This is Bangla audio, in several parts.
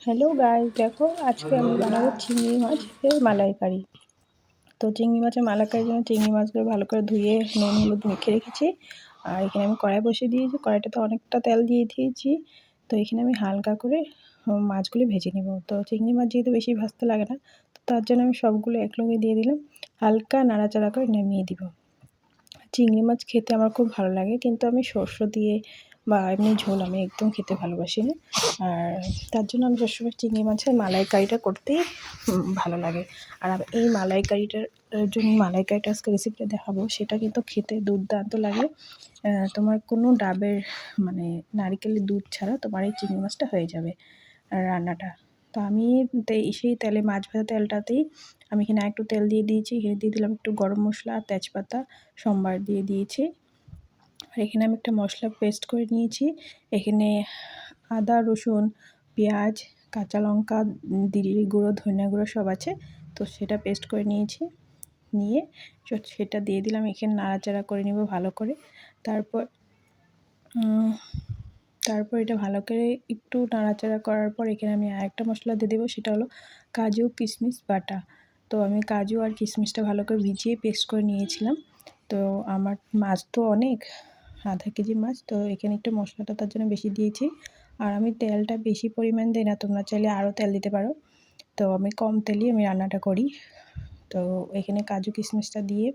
হ্যালো গাইস, দেখো আজকে আমি বানাবো চিংড়ি মাছের মালাইকারি। তো চিংড়ি মাছের মালাইকারির জন্য চিংড়ি মাছগুলো ভালো করে ধুয়ে নুন হলুদ মেখে রেখেছি। আর এখানে আমি কড়াই বসিয়ে দিয়েছি, কড়াইটাতে অনেকটা তেল দিয়ে দিয়েছি। তো এখানে আমি হালকা করে মাছগুলি ভেজে নেব। তো চিংড়ি মাছ যেহেতু বেশি ভাজতে লাগে না, তো তার জন্য আমি সবগুলো একলগে দিয়ে দিলাম, হালকা নাড়াচাড়া করে নামিয়ে দিব। চিংড়ি মাছ খেতে আমার খুব ভালো লাগে, কিন্তু আমি সর্ষে দিয়ে বা এমনি ঝোল আমি একদম খেতে ভালোবাসি না। আর তার জন্য আমি সবসময় চিংড়ি মাছের মালাইকারিটা করতেই ভালো লাগে। আর এই মালাইকারিটার জন্য মালাইকারিটা আজকে রেসিপিটা দেখাবো, সেটা কিন্তু খেতে দুর্দান্ত লাগে। তোমার কোনো ডাবের মানে নারকেলের দুধ ছাড়া তোমার এই চিংড়ি মাছটা হয়ে যাবে রান্নাটা। তো আমি সেই তেলে, মাছ ভাজা তেলটাতেই আমি এখানে একটু তেল দিয়ে দিয়েছি। এখানে দিয়ে দিলাম একটু গরম মশলা, তেজপাতা, সম্বার দিয়ে দিয়েছি। আর এখানে আমি একটা মশলা পেস্ট করে নিয়েছি। এখানে আদা, রসুন, পেঁয়াজ, কাঁচা লঙ্কা, জিরে গুঁড়ো, ধনিয়া গুঁড়ো সব আছে। তো সেটা পেস্ট করে নিয়েছি, নিয়ে সেটা দিয়ে দিলাম। এখানে নাড়াচাড়া করে নিব ভালো করে। তারপর এটা ভালো করে একটু নাড়াচাড়া করার পর এখানে আমি আরেকটা মশলা দিয়ে দেবো, সেটা হলো কাজু কিশমিশ বাটা। তো আমি কাজু আর কিশমিশটা ভালো করে ভিজিয়ে পেস্ট করে নিয়েছিলাম। তো আমার মাছ তো অনেক, আধা কেজি মাছ, তো এখানে একটু মশলাটা তার জন্য বেশি দিয়েছি। আর আমি তেলটা বেশি পরিমাণ দিই না, তোমরা চাইলে আরও তেল দিতে পারো। তো আমি কম তেলেই আমি রান্নাটা করি। তো এখানে কাজু কিশমিশটা দিয়ে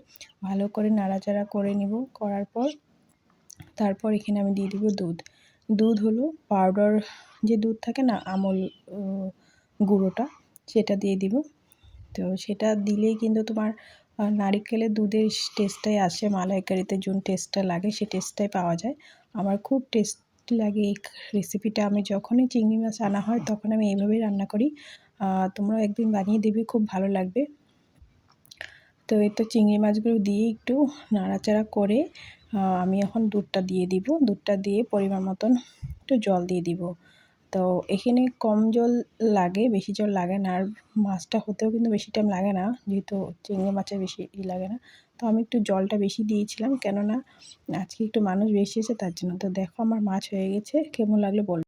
ভালো করে নাড়াচাড়া করে নিব। করার পর তারপর এখানে আমি দিয়ে দিব দুধ। দুধ হলো পাউডার যে দুধ থাকে না, আমুল গুঁড়োটা, সেটা দিয়ে দিব। তো সেটা দিলেই কিন্তু তোমার নারিকেলের দুধের টেস্টটাই আসে, মালাইকারিতে যে টেস্টটা লাগে সে টেস্টটাই পাওয়া যায়। আমার খুব টেস্টি লাগে এই রেসিপিটা। আমি যখনই চিংড়ি মাছ আনা হয় তখন আমি এইভাবেই রান্না করি। তোমরাও একদিন বানিয়ে দেবে, খুব ভালো লাগবে। তো এই তো চিংড়ি মাছগুলো দিয়ে একটু নাড়াচাড়া করে আমি এখন দুধটা দিয়ে দিব। দুধটা দিয়ে পরিমাণ মতন একটু জল দিয়ে দিব। তো এখানে কম জল লাগে, বেশি জল লাগে না। আর মাছটা হতেও কিন্তু বেশি টাইম লাগে না, যেহেতু চিংড়ি মাছের বেশি লাগে না। তো আমি একটু জলটা বেশি দিয়েছিলাম, কেননা আজকে একটু মানুষ বেশি আছে তার জন্য। তো দেখো আমার মাছ হয়ে গেছে, কেমন লাগলো বল।